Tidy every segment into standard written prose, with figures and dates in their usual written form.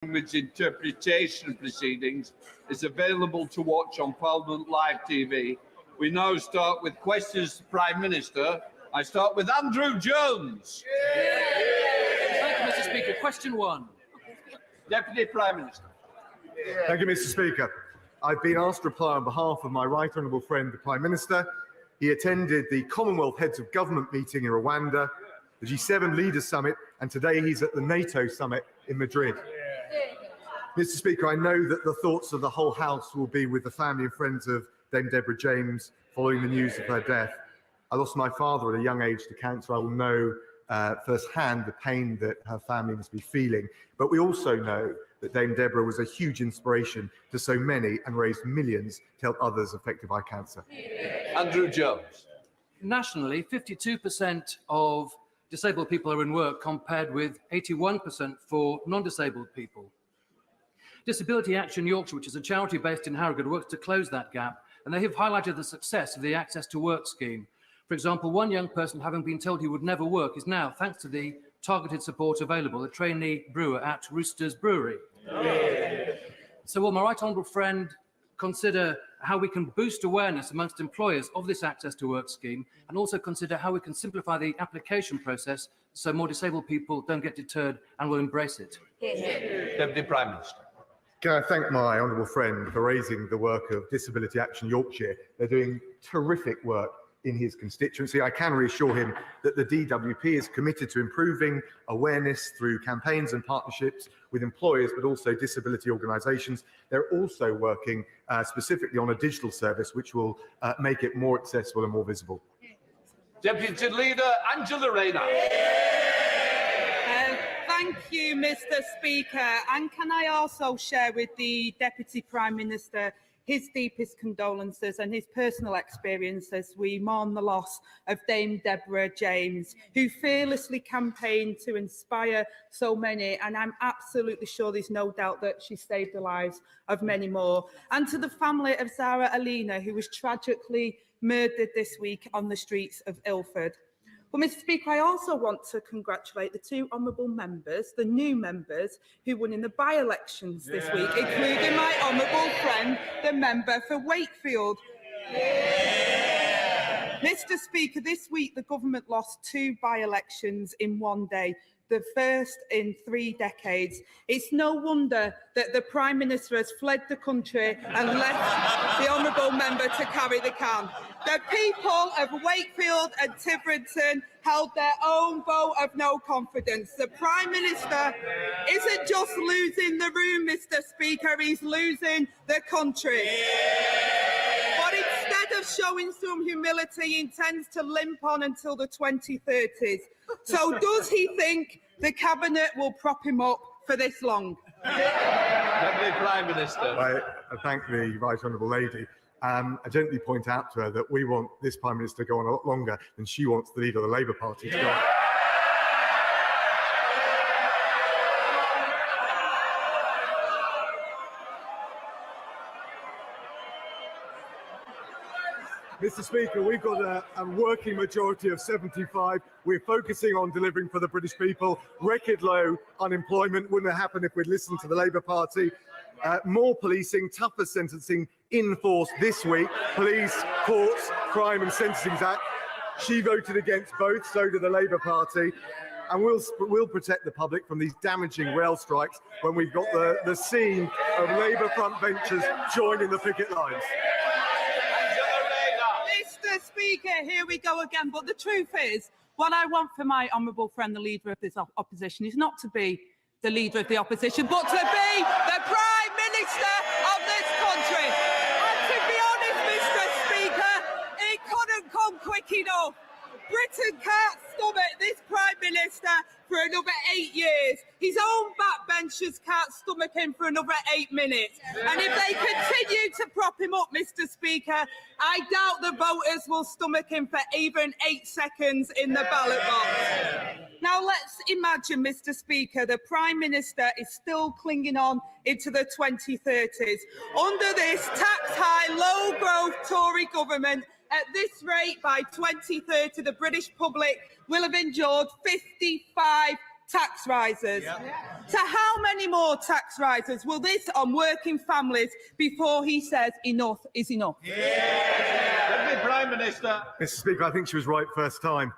language interpretation proceedings is available to watch on Parliament Live TV. We now start with questions to the Prime Minister. I start with Andrew Jones. Thank you, Mr. Speaker. Question 1. Deputy Prime Minister. Thank you, Mr. Speaker. I've been asked to reply on behalf of my right honourable friend, the Prime Minister. He attended the Commonwealth Heads of Government meeting in Rwanda, the G7 Leaders Summit, and today he's at the NATO Summit in Madrid. Mr. Speaker, I know that the thoughts of the whole House will be with the family and friends of Dame Deborah James following the news of her death. I lost my father at a young age to cancer. I will know firsthand the pain that her family must be feeling. But we also know that Dame Deborah was a huge inspiration to so many and raised millions to help others affected by cancer. Andrew Jones. Nationally, 52% of disabled people are in work, compared with 81% for non-disabled people. Disability Action Yorkshire, which is a charity based in Harrogate, works to close that gap, and they have highlighted the success of the Access to Work scheme. For example, one young person, having been told he would never work, is now, thanks to the targeted support available, a trainee brewer at Roosters Brewery. So will my right honourable friend consider how we can boost awareness amongst employers of this Access to Work scheme, and also consider how we can simplify the application process so more disabled people don't get deterred and will embrace it? Deputy Prime Minister. Can I thank my honourable friend for raising the work of Disability Action Yorkshire? They're doing terrific work in his constituency. I can reassure him that the DWP is committed to improving awareness through campaigns and partnerships with employers, but also disability organisations. They're also working specifically on a digital service which will make it more accessible and more visible. Deputy Leader Angela Rayner. Thank you, Mr. Speaker. And can I also share with the Deputy Prime Minister his deepest condolences and his personal experience as we mourn the loss of Dame Deborah James, who fearlessly campaigned to inspire so many, and I'm absolutely sure there's no doubt that she saved the lives of many more. And to the family of Zara Alina, who was tragically murdered this week on the streets of Ilford. Well, Mr. Speaker, I also want to congratulate the two honourable members, the new members, who won in the by-elections this week, including my honourable friend, the member for Wakefield. Mr. Speaker, this week the government lost 2 by-elections in one day, the first in 3 decades. It's no wonder that the Prime Minister has fled the country and left the honourable member to carry the can. The people of Wakefield and Tiverton held their own vote of no confidence. The Prime Minister isn't just losing the room, Mr. Speaker, he's losing the country. But instead of showing some humility, he intends to limp on until the 2030s. So does he think the Cabinet will prop him up for this long? Deputy Prime Minister. I thank the right honourable lady. I gently point out to her that we want this Prime Minister to go on a lot longer than she wants the leader of the Labour Party to go on. Mr. Speaker, we've got a working majority of 75. We're focusing on delivering for the British people. Record low unemployment wouldn't have happened if we'd listened to the Labour Party. More policing, tougher sentencing in force this week. Police, Courts, Crime and Sentencing Act. She voted against both, so did the Labour Party. And we'll protect the public from these damaging rail strikes when we've got the scene of Labour front benchers joining the picket lines. Mr. Speaker, here we go again. But the truth is, what I want for my honourable friend, the leader of this opposition, is not to be the leader of the opposition, but to be the Prime Minister of this country. And to be honest, Mr. Speaker, it couldn't come quick enough. Britain can't stomach this Prime Minister for another 8 years. His own backbenchers can't stomach him for another 8 minutes. And if they continue to prop him up, Mr. Speaker, I doubt the voters will stomach him for even 8 seconds in the ballot box. Now let's imagine, Mr. Speaker, the Prime Minister is still clinging on into the 2030s. Under this tax-high, low-growth Tory government, at this rate, by 2030, the British public will have endured 55 tax rises. So how many more tax rises will this on working families before he says enough is enough? Deputy Prime Minister. Mr. Speaker, I think she was right first time.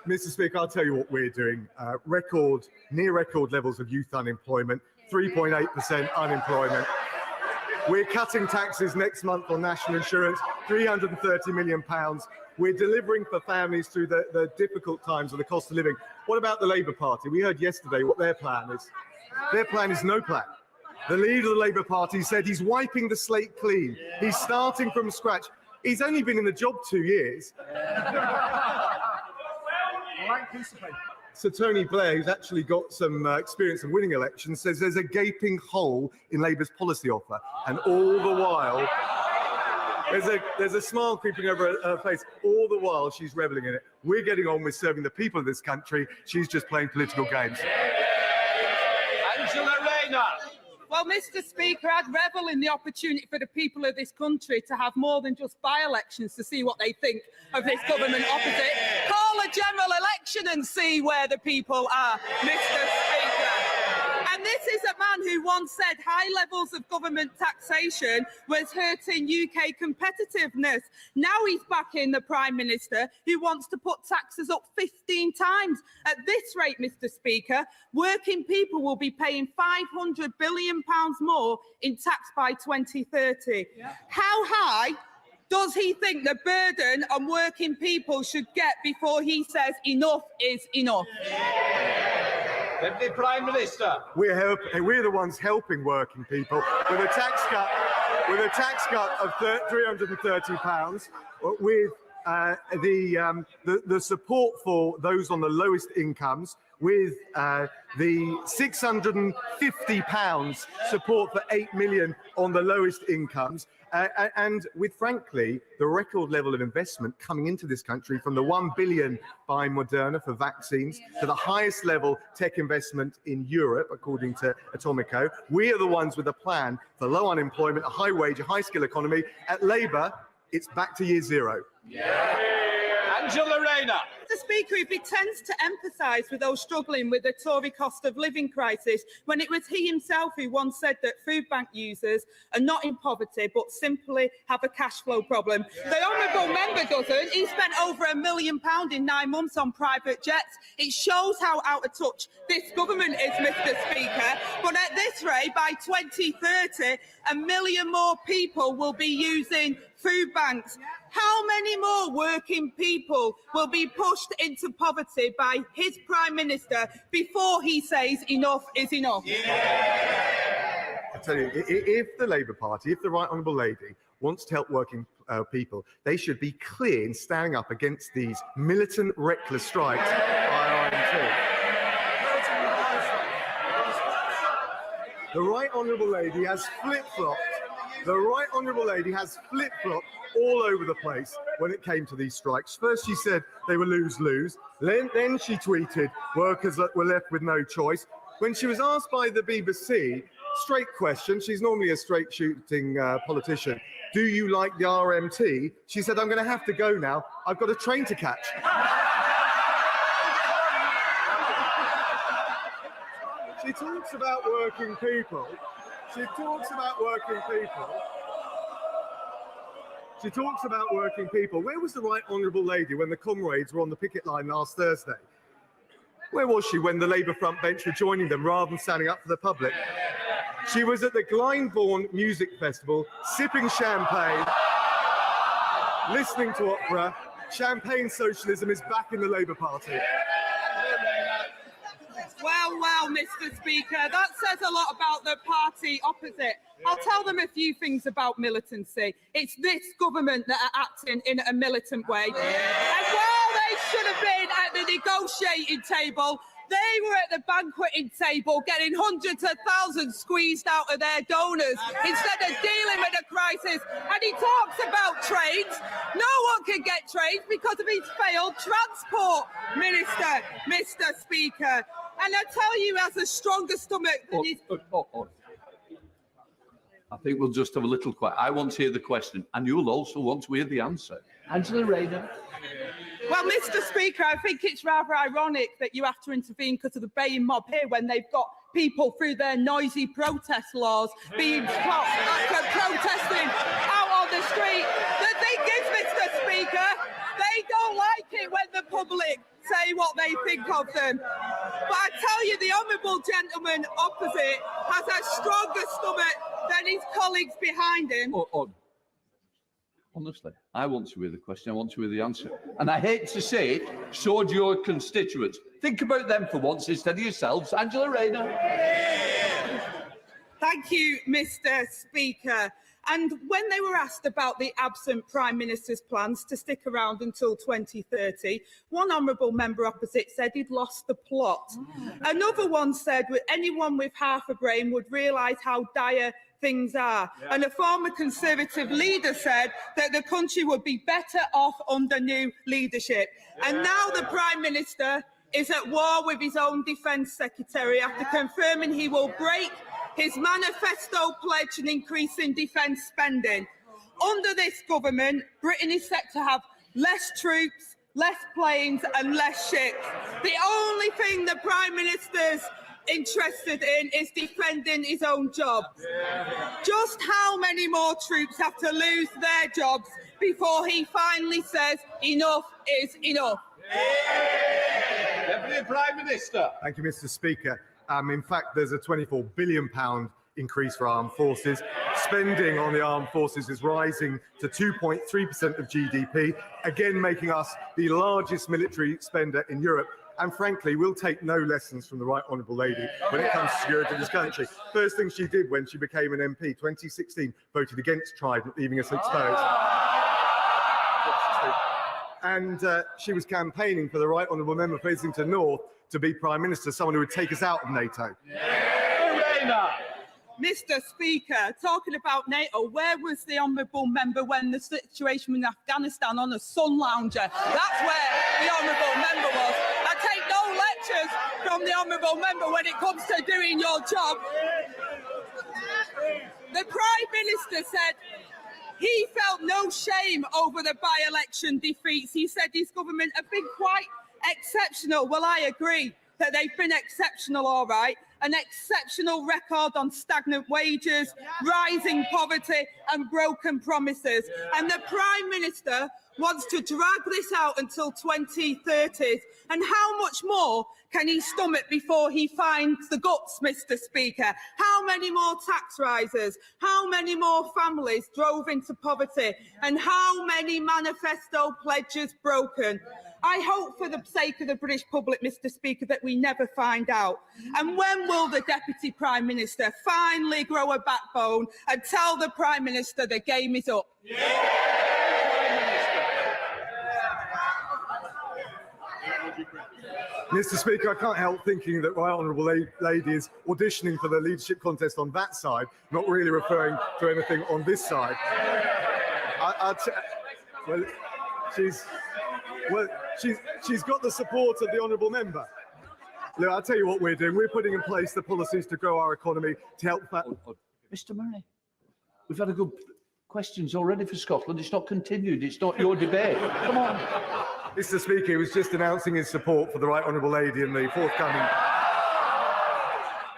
Mr. Speaker, I'll tell you what we're doing. Near record levels of youth unemployment, 3.8% unemployment. We're cutting taxes next month on national insurance, £330 million. We're delivering for families through the difficult times of the cost of living. What about the Labour Party? We heard yesterday what their plan is. Their plan is no plan. The leader of the Labour Party said he's wiping the slate clean. He's starting from scratch. He's only been in the job 2 years. So Tony Blair, who's actually got some experience in winning elections, says there's a gaping hole in Labour's policy offer, and all the while there's a smile creeping over her face. All the while she's revelling in it. We're getting on with serving the people of this country. She's just playing political games. Angela Rayner. Well, Mr. Speaker, I'd revel in the opportunity for the people of this country to have more than just by-elections to see what they think of this government opposite. Call a general election and see where the people are, Mr. Speaker. And this is a man who once said high levels of government taxation was hurting UK competitiveness. Now he's backing the Prime Minister who wants to put taxes up 15 times. At this rate, Mr. Speaker, working people will be paying £500 billion more in tax by 2030. How high does he think the burden on working people should get before he says enough is enough? Deputy Prime Minister. We're the ones helping working people with a tax cut of £330, with the support for those on the lowest incomes, with the £650 support for 8 million on the lowest incomes, and with, frankly, the record level of investment coming into this country, from the £1 billion by Moderna for vaccines to the highest level tech investment in Europe, according to Atomico. We are the ones with a plan for low unemployment, a high wage, a high skill economy. At Labour, it's back to year zero. Angela Rayner. Mr. Speaker, he tends to empathise with those struggling with the Tory cost of living crisis, when it was he himself who once said that food bank users are not in poverty but simply have a cash flow problem. The honourable member doesn't. He spent over £1 million in 9 months on private jets. It shows how out of touch this government is, Mr. Speaker. But at this rate, by 2030, 1 million more people will be using food banks. How many more working people will be pushed into poverty by his Prime Minister before he says enough is enough? I tell you, if the Labour Party, if the Right Honourable Lady wants to help working people, they should be clear in standing up against these militant, reckless strikes by RMT. The Right Honourable Lady has flip-flopped. The Right Honourable Lady has flip-flopped all over the place when it came to these strikes. First she said they were lose-lose. Then she tweeted workers were left with no choice. When she was asked by the BBC, straight question, she's normally a straight-shooting politician, do you like the RMT? She said, I'm going to have to go now. I've got a train to catch. She talks about working people. She talks about working people. Where was the Right Honourable Lady when the comrades were on the picket line last Thursday? Where was she when the Labour front bench were joining them rather than standing up for the public? She was at the Glyndebourne Music Festival, sipping champagne, listening to opera. Champagne socialism is back in the Labour Party. Well, Mr. Speaker, that says a lot about the party opposite. I'll tell them a few things about militancy. It's this government that are acting in a militant way. And while they should have been at the negotiating table, they were at the banqueting table getting hundreds of thousands squeezed out of their donors instead of dealing with the crisis. And he talks about trains. No one can get trains because of his failed transport minister, Mr. Speaker. And I tell you, he has a stronger stomach than his... I think we'll just have a little quiet. I want to hear the question, and you'll also want to hear the answer. Angela Rayner. Well, Mr. Speaker, I think it's rather ironic that you have to intervene because of the baying mob here when they've got people through their noisy protest laws being stopped after protesting out on the street. The thing is, Mr. Speaker, they don't like it when the public say what they think of them. But I tell you, the honourable gentleman opposite has a stronger stomach than his colleagues behind him. Honestly, I want to hear the question. I want to hear the answer. And I hate to say it, so do your constituents. Think about them for once instead of yourselves. Angela Rayner. Thank you, Mr. Speaker. And when they were asked about the absent Prime Minister's plans to stick around until 2030, one honourable member opposite said he'd lost the plot. Another one said anyone with half a brain would realise how dire things are. Yeah. And a former Conservative leader said that the country would be better off under new leadership. Yeah. And now the Prime Minister is at war with his own Defence Secretary after confirming he will break his manifesto pledge and increasing defence spending. Under this government, Britain is set to have less troops, less planes and less ships. The only thing the Prime Minister's interested in is defending his own job. Just how many more troops have to lose their jobs before he finally says enough is enough? Deputy Prime Minister. Thank you, Mr. Speaker. In fact, there's a £24 billion increase for armed forces. Spending on the armed forces is rising to 2.3% of GDP, again making us the largest military spender in Europe. And frankly, we'll take no lessons from the Right Honourable Lady when it comes to security of this country. First thing she did when she became an MP, 2016, voted against Trident, leaving us exposed. And she was campaigning for the Right Honourable Member for Islington North to be Prime Minister, someone who would take us out of NATO. Mr. Speaker, talking about NATO, where was the honourable member when the situation in Afghanistan on a sun lounger? That's where the honourable member was. I take no lectures from the honourable member when it comes to doing your job. The Prime Minister said he felt no shame over the by-election defeats. He said his government have been quite exceptional. Well, I agree that they've been exceptional, all right. An exceptional record on stagnant wages, rising poverty and broken promises. And the Prime Minister wants to drag this out until 2030. And how much more can he stomach before he finds the guts, Mr. Speaker? How many more tax rises? How many more families drove into poverty? And how many manifesto pledges broken? I hope for the sake of the British public, Mr. Speaker, that we never find out. And when will the Deputy Prime Minister finally grow a backbone and tell the Prime Minister the game is up? Mr. Speaker, I can't help thinking that Right Honourable Lady is auditioning for the leadership contest on that side, not really referring to anything on this side. She's got the support of the honourable member. Look, I'll tell you what we're doing. We're putting in place the policies to grow our economy, to help that. Mr. Murray, we've had a good questions already for Scotland. It's not continued. It's not your debate. Come on. Mr. Speaker, he was just announcing his support for the Right Honourable Lady in the forthcoming.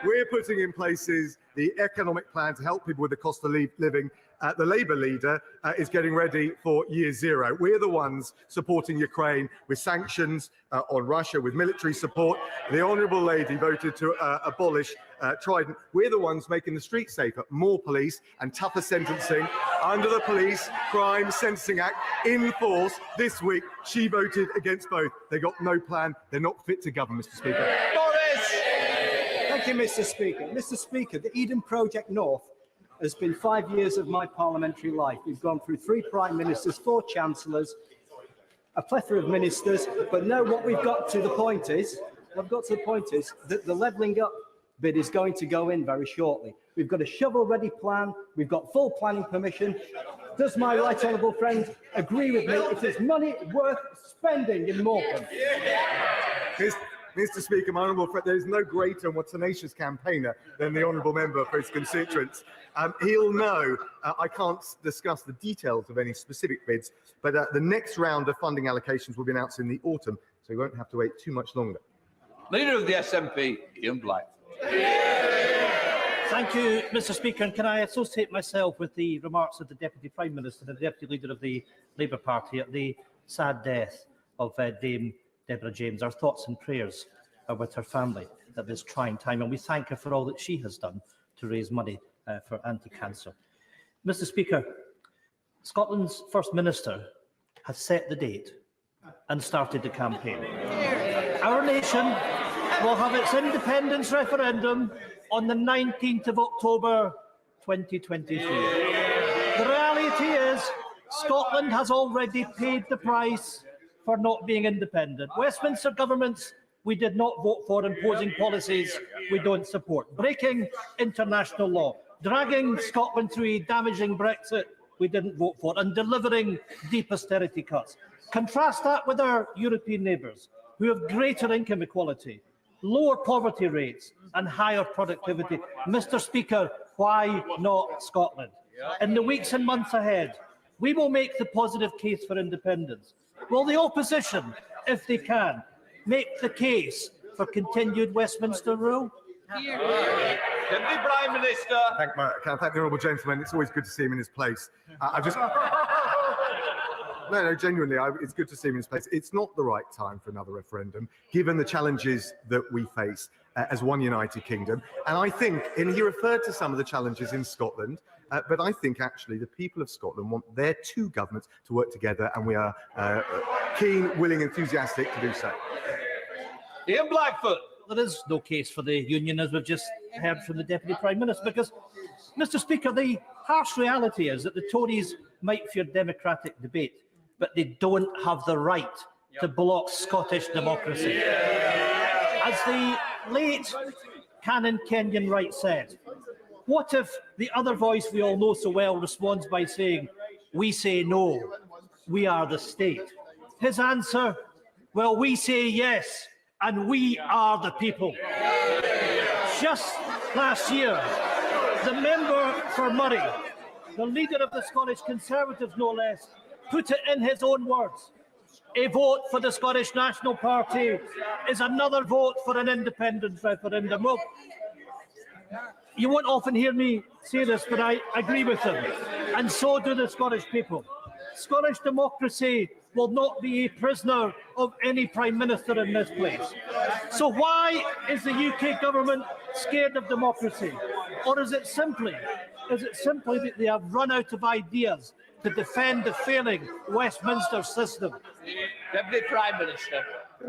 We're putting in places the economic plan to help people with the cost of living. The Labour leader is getting ready for year zero. We're the ones supporting Ukraine with sanctions on Russia, with military support. The Honourable Lady voted to abolish Trident. We're the ones making the streets safer, more police and tougher sentencing under the Police Crime Sentencing Act in force this week. She voted against both. They got no plan. They're not fit to govern, Mr. Speaker. Boris! Thank you, Mr. Speaker. Mr. Speaker, the Eden Project North has been 5 years of my parliamentary life. We've gone through 3 prime ministers, 4 chancellors, a plethora of ministers, but no, what we've got to the point is that the levelling up bid is going to go in very shortly. We've got a shovel-ready plan. We've got full planning permission. Does my right honourable friend agree with me? It is money worth spending in Morecambe. Mr. Speaker, my honourable friend, there is no greater and more tenacious campaigner than the honourable member for his constituents. He'll know I can't discuss the details of any specific bids, but the next round of funding allocations will be announced in the autumn, so you won't have to wait too much longer. Leader of the SNP, Ian Black. Thank you, Mr. Speaker. And can I associate myself with the remarks of the Deputy Prime Minister and the Deputy Leader of the Labour Party at the sad death of Dame Deborah James. Our thoughts and prayers are with her family at this trying time, and we thank her for all that she has done to raise money for anti-cancer. Mr. Speaker, Scotland's First Minister has set the date and started the campaign. Our nation will have its independence referendum on the 19th of October 2023. The reality is Scotland has already paid the price for not being independent. Westminster governments we did not vote for, imposing policies we don't support, breaking international law, dragging Scotland through a damaging Brexit we didn't vote for, and delivering deep austerity cuts. Contrast that with our European neighbours, who have greater income equality, lower poverty rates and higher productivity. Mr. Speaker, why not Scotland? In the weeks and months ahead, we will make the positive case for independence. Will the opposition, if they can, make the case for continued Westminster rule? Deputy Prime Minister. Can I thank the honourable gentleman? It's always good to see him in his place. No, genuinely, it's good to see him in his place. It's not the right time for another referendum, given the challenges that we face as one united kingdom. And I think, and he referred to some of the challenges in Scotland, but I think actually the people of Scotland want their two governments to work together, and we are keen, willing, enthusiastic to do so. Ian Blackfoot. There is no case for the union, as we've just heard from the Deputy Prime Minister, because, Mr. Speaker, the harsh reality is that the Tories might fear democratic debate, but they don't have the right to block Scottish democracy. As the late Canon Kenyon Wright said, what if the other voice we all know so well responds by saying, "We say no, we are the state"? His answer, well, we say yes, and we are the people. Just last year, the member for Murray, the leader of the Scottish Conservatives no less, put it in his own words: a vote for the Scottish National Party is another vote for an independence referendum. Well, you won't often hear me say this, but I agree with him, and so do the Scottish people. Scottish democracy will not be a prisoner of any Prime Minister in this place. So why is the UK government scared of democracy? Or is it simply that they have run out of ideas to defend the failing Westminster system? Deputy Prime Minister.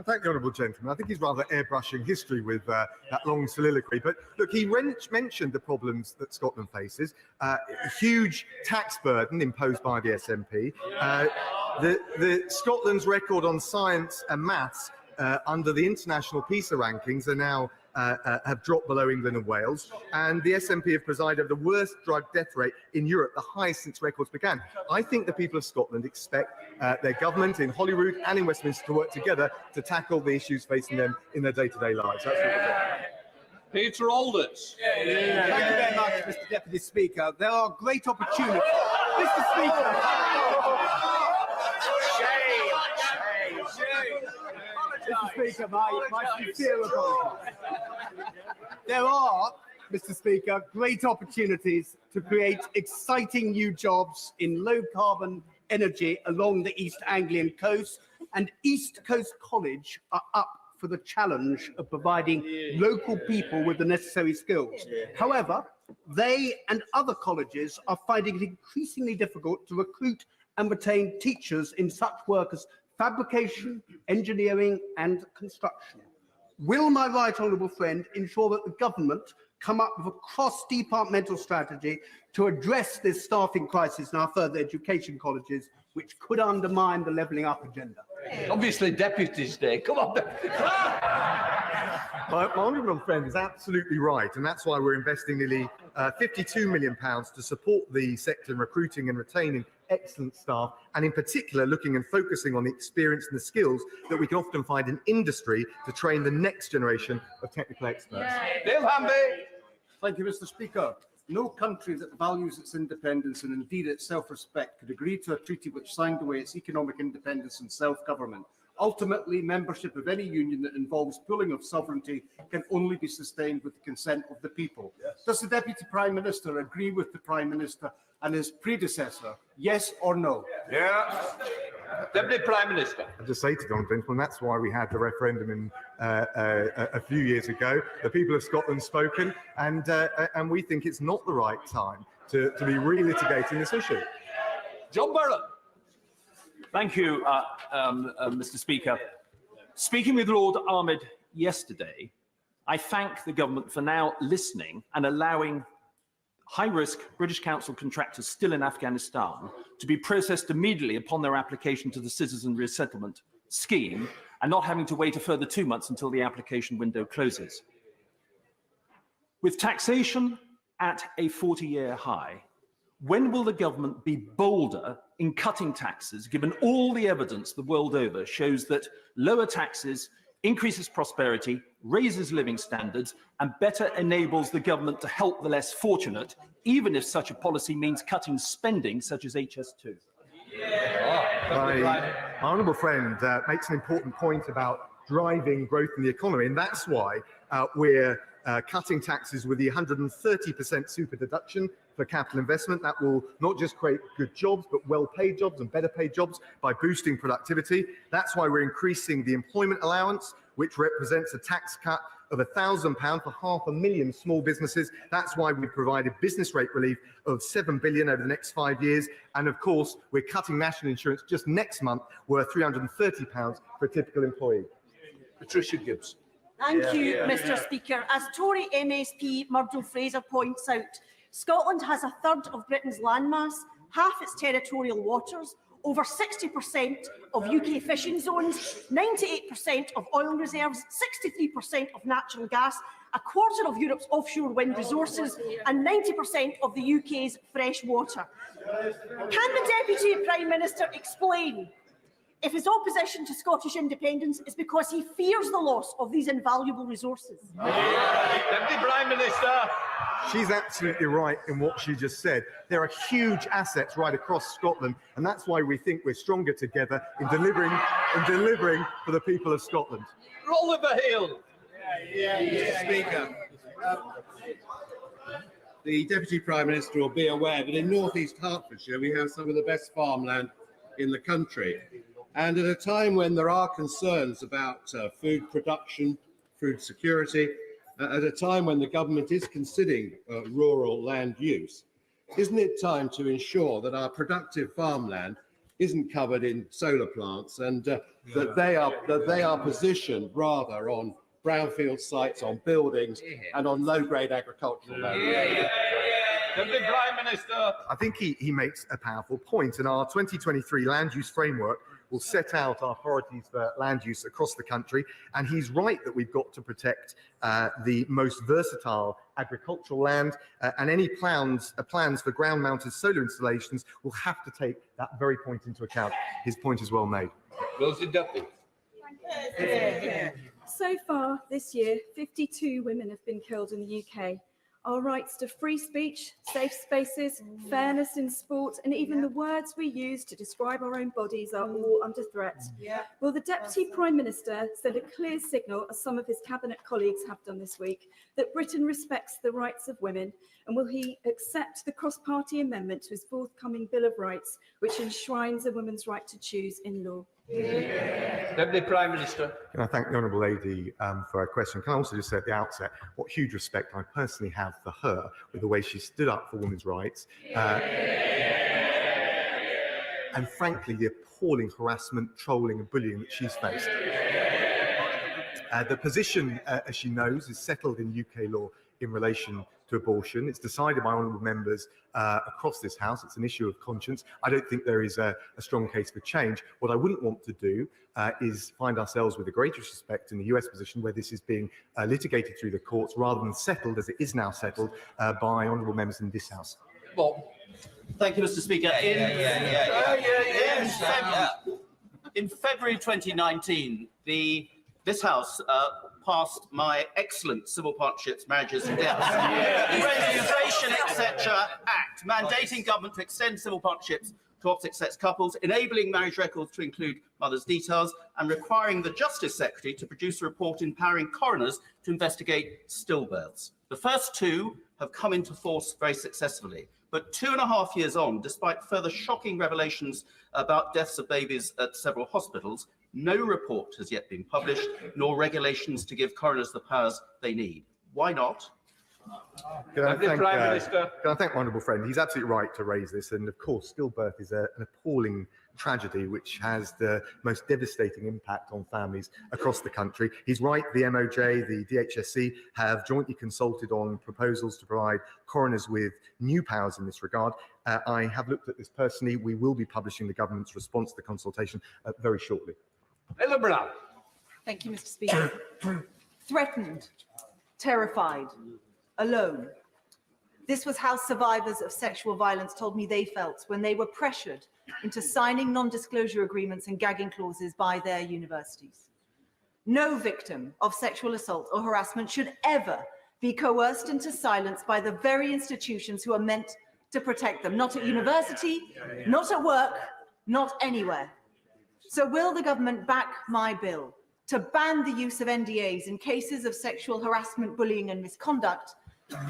Thank the honourable gentleman. I think he's rather airbrushing history with that long soliloquy. But look, he mentioned the problems that Scotland faces, huge tax burden imposed by the SNP, Scotland's record on science and maths under the international PISA rankings are now have dropped below England and Wales, and the SNP have presided over the worst drug death rate in Europe, the highest since records began. I think the people of Scotland expect their government in Holyrood and in Westminster to work together to tackle the issues facing them in their day-to-day lives. That's what we're doing. Peter Alders. Thank you very much, Mr. Deputy Speaker. There are great opportunities. Mr. Speaker. Mr. Speaker, my sincere apologies. There are, Mr. Speaker, great opportunities to create exciting new jobs in low-carbon energy along the East Anglian coast, and East Coast College are up for the challenge of providing local people with the necessary skills. However, they and other colleges are finding it increasingly difficult to recruit and retain teachers in such work as fabrication, engineering and construction. Will my right honourable friend ensure that the government come up with a cross-departmental strategy to address this staffing crisis in our further education colleges, which could undermine the levelling up agenda? Obviously, Deputies Day. Come on. My honourable friend is absolutely right, and that's why we're investing nearly £52 million to support the sector in recruiting and retaining excellent staff, and in particular looking and focusing on the experience and the skills that we can often find in industry to train the next generation of technical experts. Bill Hamby. Thank you, Mr. Speaker. No country that values its independence and indeed its self-respect could agree to a treaty which signed away its economic independence and self-government. Ultimately, membership of any union that involves pooling of sovereignty can only be sustained with the consent of the people. Yes. Does the Deputy Prime Minister agree with the Prime Minister and his predecessor? Yes or no? Yeah. Deputy Prime Minister. I'll just say to the honourable gentleman, that's why we had the referendum in, a few years ago. The people of Scotland spoken, and we think it's not the right time to be relitigating this issue. John Burrow. Thank you, Mr. Speaker. Speaking with Lord Ahmed yesterday, I thank the government for now listening and allowing high-risk British Council contractors still in Afghanistan to be processed immediately upon their application to the Citizen Resettlement Scheme and not having to wait a further 2 months until the application window closes. With taxation at a 40-year high, when will the government be bolder in cutting taxes, given all the evidence the world over shows that lower taxes increases prosperity, raises living standards, and better enables the government to help the less fortunate, even if such a policy means cutting spending such as HS2? My honourable friend makes an important point about driving growth in the economy, and that's why we're cutting taxes with the 130% super deduction for capital investment. That will not just create good jobs, but well-paid jobs and better paid jobs by boosting productivity. That's why we're increasing the employment allowance, which represents a tax cut of £1,000 for 500,000 small businesses. That's why we provided business rate relief of £7 billion over the next 5 years. And of course, we're cutting national insurance just next month, worth £330 for a typical employee. Patricia Gibbs. Thank you, Mr. Speaker. As Tory MSP Murdo Fraser points out, Scotland has a third of Britain's landmass, half its territorial waters, over 60% of UK fishing zones, 98% of oil reserves, 63% of natural gas, a quarter of Europe's offshore wind resources, and 90% of the UK's fresh water. Can the Deputy Prime Minister explain if his opposition to Scottish independence is because he fears the loss of these invaluable resources? Deputy Prime Minister. She's absolutely right in what she just said. There are huge assets right across Scotland, and that's why we think we're stronger together in delivering for the people of Scotland. Oliver Hill. Mr. Speaker, the Deputy Prime Minister will be aware that in North East Hertfordshire we have some of the best farmland in the country. And at a time when there are concerns about food production, food security, at a time when the government is considering rural land use, isn't it time to ensure that our productive farmland isn't covered in solar plants and that they are positioned rather on brownfield sites, on buildings and on low-grade agricultural land? Deputy Prime Minister. I think he makes a powerful point, and our 2023 land use framework will set out our priorities for land use across the country. And he's right that we've got to protect the most versatile agricultural land, and any plans for ground-mounted solar installations will have to take that very point into account. His point is well made. Rosie Duffy. So far this year, 52 women have been killed in the UK. Our rights to free speech, safe spaces, fairness in sport, and even the words we use to describe our own bodies are all under threat. Will the Deputy Prime Minister send a clear signal, as some of his cabinet colleagues have done this week, that Britain respects the rights of women? And will he accept the cross-party amendment to his forthcoming Bill of Rights, which enshrines a woman's right to choose in law? Deputy Prime Minister. Can I thank the Honourable Lady for her question? Can I also just say at the outset what huge respect I personally have for her with the way she stood up for women's rights, and frankly the appalling harassment, trolling and bullying that she's faced. The position, as she knows, is settled in UK law in relation to abortion. It's decided by honourable members across this House. It's an issue of conscience. I don't think there is a strong case for change. What I wouldn't want to do is find ourselves with the greatest respect in the US position where this is being litigated through the courts rather than settled, as it is now settled, by honourable members in this House. Bob. Thank you, Mr. Speaker. In February 2019, this House passed my excellent Civil Partnerships, Marriages and Deaths, Registration, etc. Act, mandating government to extend civil partnerships to opposite-sex couples, enabling marriage records to include mothers' details, and requiring the Justice Secretary to produce a report empowering coroners to investigate stillbirths. The first two have come into force very successfully. But 2.5 years on, despite further shocking revelations about deaths of babies at several hospitals, no report has yet been published, nor regulations to give coroners the powers they need. Why not? Can I thank my honourable friend? He's absolutely right to raise this. And of course, stillbirth is an appalling tragedy which has the most devastating impact on families across the country. He's right, the MOJ, the DHSC have jointly consulted on proposals to provide coroners with new powers in this regard. I have looked at this personally. We will be publishing the government's response to the consultation very shortly. Thank you, Mr. Speaker. Threatened, terrified, alone. This was how survivors of sexual violence told me they felt when they were pressured into signing non-disclosure agreements and gagging clauses by their universities. No victim of sexual assault or harassment should ever be coerced into silence by the very institutions who are meant to protect them, not at university, not at work, not anywhere. So will the government back my bill to ban the use of NDAs in cases of sexual harassment, bullying and misconduct?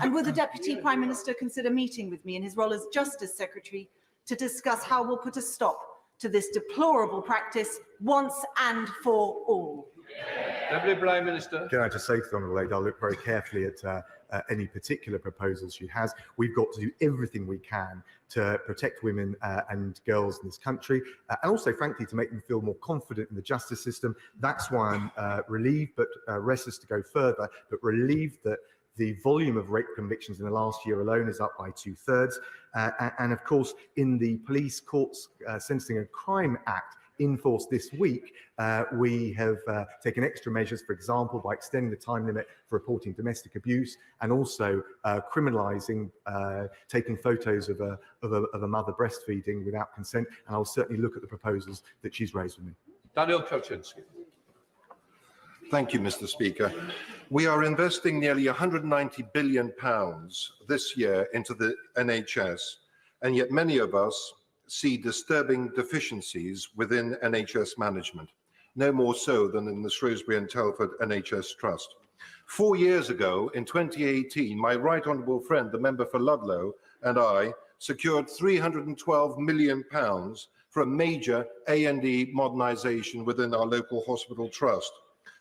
And will the Deputy Prime Minister consider meeting with me in his role as Justice Secretary to discuss how we'll put a stop to this deplorable practice once and for all? Deputy Prime Minister. Can I just say to the Honourable Lady, I'll look very carefully at any particular proposals she has. We've got to do everything we can to protect women and girls in this country, and also, frankly, to make them feel more confident in the justice system. That's why I'm relieved, but restless to go further, but relieved that the volume of rape convictions in the last year alone is up by 2/3. And of course, in the Police Courts Sentencing and Crime Act, in force this week, we have taken extra measures, for example, by extending the time limit for reporting domestic abuse, and also criminalising taking photos of a mother breastfeeding without consent. And I'll certainly look at the proposals that she's raised with me. Daniel Kaczynski. Thank you, Mr. Speaker. We are investing nearly £190 billion this year into the NHS, and yet many of us see disturbing deficiencies within NHS management, no more so than in the Shrewsbury and Telford NHS Trust. 4 years ago, in 2018, my right honourable friend, the member for Ludlow, and I secured £312 million for a major A&E modernisation within our local hospital trust.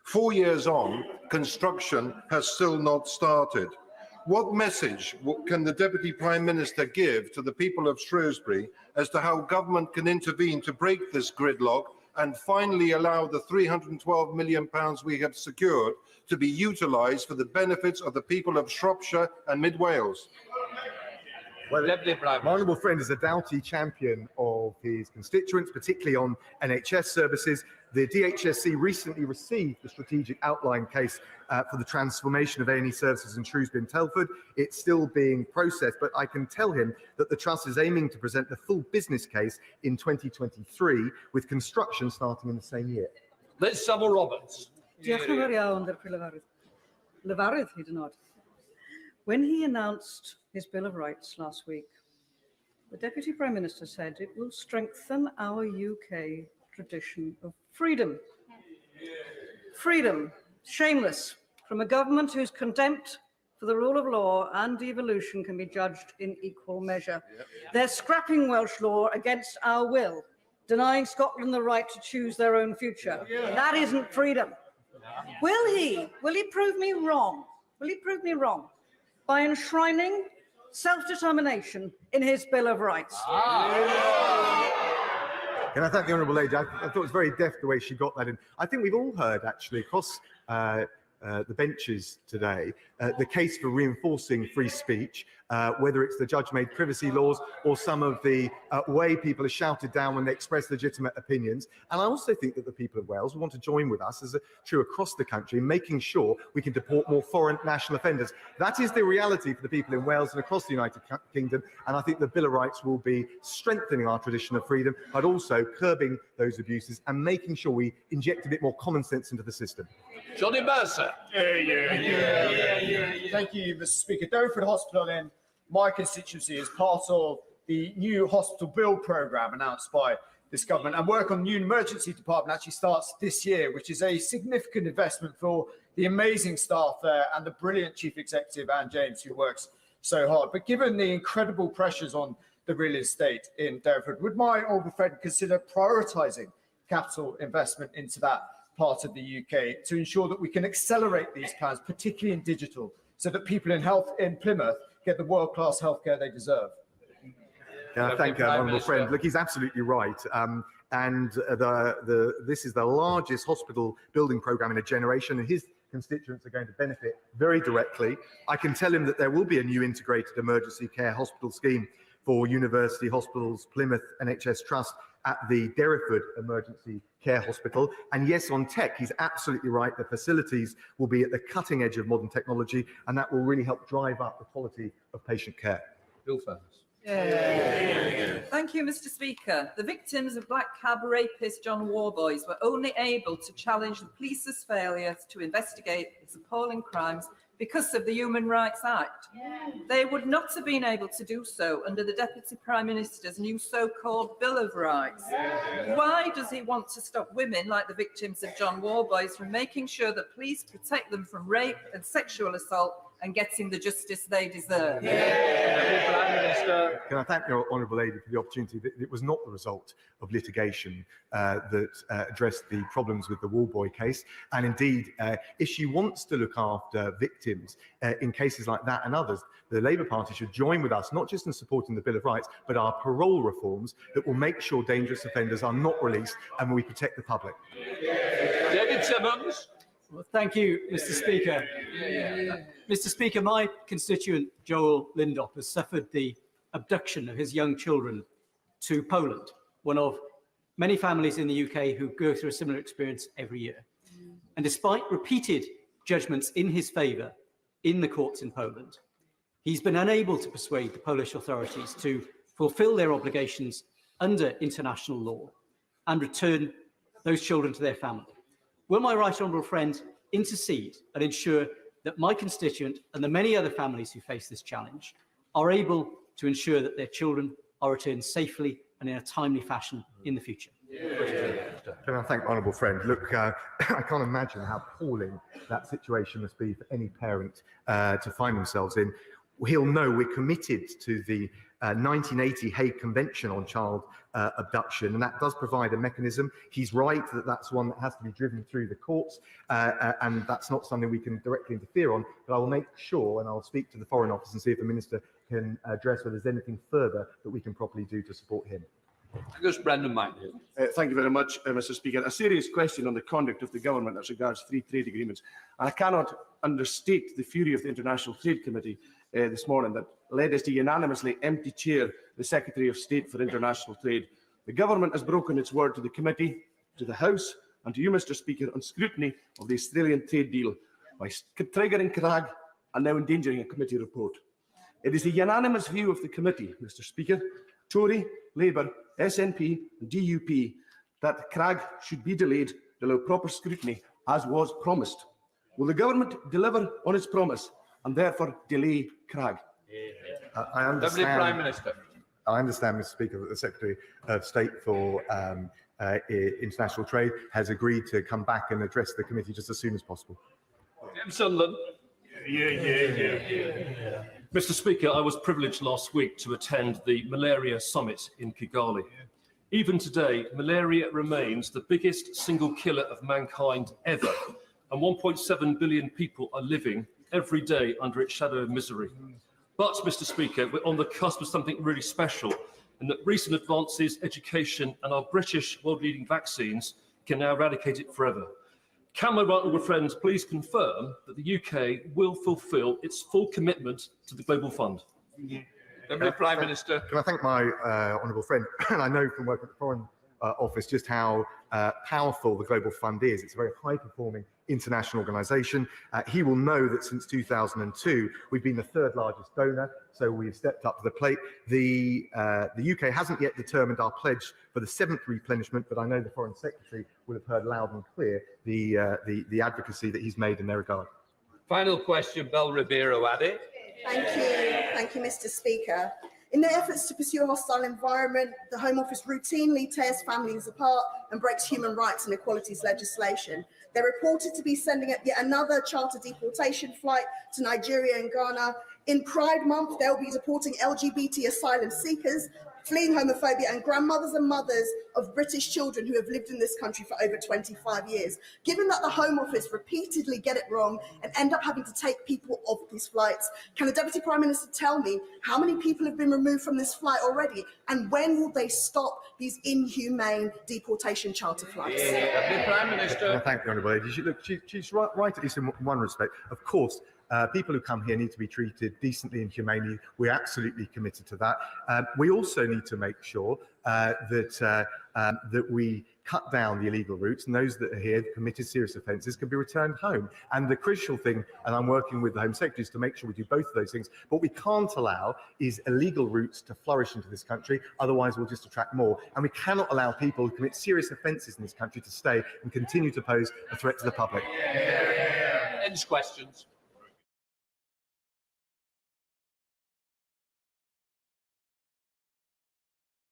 4 years on, construction has still not started. What message can the Deputy Prime Minister give to the people of Shrewsbury as to how government can intervene to break this gridlock and finally allow the £312 million we have secured to be utilised for the benefits of the people of Shropshire and Mid Wales? Well, my honourable friend is a doughty champion of his constituents, particularly on NHS services. The DHSC recently received the strategic outline case for the transformation of A&E services in Shrewsbury and Telford. It's still being processed, but I can tell him that the Trust is aiming to present the full business case in 2023, with construction starting in the same year. Liz Savile Roberts. When he announced his Bill of Rights last week, the Deputy Prime Minister said it will strengthen our UK tradition of freedom. Freedom, shameless, from a government whose contempt for the rule of law and devolution can be judged in equal measure. They're scrapping Welsh law against our will, denying Scotland the right to choose their own future. That isn't freedom. Will he prove me wrong? Will he prove me wrong by enshrining self-determination in his Bill of Rights? Can I thank the Honourable Lady? I thought it was very deft the way she got that in. I think we've all heard, actually, across the benches today, the case for reinforcing free speech whether it's the judge-made privacy laws or some of the way people are shouted down when they express legitimate opinions. And I also think that the people of Wales will want to join with us, as true across the country, in making sure we can deport more foreign national offenders. That is the reality for the people in Wales and across the United Kingdom, and I think the Bill of Rights will be strengthening our tradition of freedom, but also curbing those abuses and making sure we inject a bit more common sense into the system. Johnny Mercer. Thank you, Mr. Speaker. Derriford Hospital in my constituency is part of the new hospital build programme announced by this government, and work on the new emergency department actually starts this year, which is a significant investment for the amazing staff there and the brilliant Chief Executive, Anne James, who works so hard. But given the incredible pressures on the real estate in Derriford, would my honourable friend consider prioritising capital investment into that part of the UK to ensure that we can accelerate these plans, particularly in digital, so that people in Plymouth get the world-class healthcare they deserve? Thank you, honourable friend. Look, he's absolutely right. This is the largest hospital building programme in a generation, and his constituents are going to benefit very directly. I can tell him that there will be a new integrated emergency care hospital scheme for University Hospitals Plymouth NHS Trust at the Derriford Emergency Care Hospital. And yes, on tech, he's absolutely right. The facilities will be at the cutting edge of modern technology, and that will really help drive up the quality of patient care. Bill Furness. Thank you, Mr. Speaker. The victims of black cab rapist John Warboys were only able to challenge the police's failure to investigate his appalling crimes because of the Human Rights Act. They would not have been able to do so under the Deputy Prime Minister's new so-called Bill of Rights. Why does he want to stop women like the victims of John Warboys from making sure that police protect them from rape and sexual assault and getting the justice they deserve? Can I thank your honourable lady for the opportunity? It was not the result of litigation that addressed the problems with the Warboy case. And indeed, if she wants to look after victims in cases like that and others, the Labour Party should join with us, not just in supporting the Bill of Rights, but our parole reforms that will make sure dangerous offenders are not released and we protect the public. David Simmons. Well, thank you, Mr. Speaker. Mr. Speaker, my constituent Joel Lindop has suffered the abduction of his young children to Poland, one of many families in the UK who go through a similar experience every year. And despite repeated judgments in his favour in the courts in Poland, he's been unable to persuade the Polish authorities to fulfil their obligations under international law and return those children to their family. Will my right honourable friend intercede and ensure that my constituent and the many other families who face this challenge are able to ensure that their children are returned safely and in a timely fashion in the future? Can I thank honourable friend? Look, I can't imagine how appalling that situation must be for any parent to find themselves in. He'll know we're committed to the 1980 Hague Convention on Child Abduction, and that does provide a mechanism. He's right that that's one that has to be driven through the courts, and that's not something we can directly interfere on, but I will make sure, and I'll speak to the Foreign Office and see if the Minister can address whether there's anything further that we can properly do to support him. Brendan Mike. Thank you very much, Mr. Speaker. A serious question on the conduct of the government as regards free trade agreements. And I cannot understate the fury of the International Trade Committee this morning that led us to unanimously empty chair the Secretary of State for International Trade. The government has broken its word to the committee, to the House and to you, Mr. Speaker, on scrutiny of the Australian trade deal by triggering Crag and now endangering a committee report. It is the unanimous view of the committee, Mr. Speaker, Tory, Labour, SNP and DUP, that Crag should be delayed to allow proper scrutiny as was promised. Will the government deliver on its promise and therefore delay Crag? I understand, Deputy Prime Minister. I understand, Mr. Speaker, that the Secretary of State for International Trade has agreed to come back and address the committee just as soon as possible. Sunderland. Mr. Speaker, I was privileged last week to attend the Malaria Summit in Kigali. Even today, malaria remains the biggest single killer of mankind ever, and 1.7 billion people are living every day under its shadow of misery. But, Mr. Speaker, we're on the cusp of something really special, in that recent advances, education and our British world-leading vaccines can now eradicate it forever. Can my right honourable friends please confirm that the UK will fulfil its full commitment to the Global Fund? Deputy Prime Minister. Can I thank my honourable friend? And I know from working at the Foreign Office just how powerful the Global Fund is. It's a very high-performing international organisation. He will know that since 2002, we've been the third largest donor, so we've stepped up to the plate. The UK hasn't yet determined our pledge for the 7th replenishment, but I know the Foreign Secretary will have heard loud and clear the advocacy that he's made in their regard. Final question, Bel Ribeiro Addy. Thank you, Mr. Speaker. In their efforts to pursue a hostile environment, the Home Office routinely tears families apart and breaks human rights and equalities legislation. They're reported to be sending yet another charter deportation flight to Nigeria and Ghana. In Pride Month, they'll be deporting LGBT asylum seekers, fleeing homophobia, and grandmothers and mothers of British children who have lived in this country for over 25 years. Given that the Home Office repeatedly get it wrong and end up having to take people off these flights, can the Deputy Prime Minister tell me how many people have been removed from this flight already, and when will they stop these inhumane deportation charter flights? Deputy Prime Minister. Thank the Honourable Lady. She's right at least in one respect. Of course, people who come here need to be treated decently and humanely. We're absolutely committed to that. We also need to make sure that we cut down the illegal routes, and those that are here committed serious offences can be returned home. And the crucial thing, and I'm working with the Home Secretary, is to make sure we do both of those things. What we can't allow is illegal routes to flourish into this country, otherwise we'll just attract more. And we cannot allow people who commit serious offences in this country to stay and continue to pose a threat to the public. Ends questions.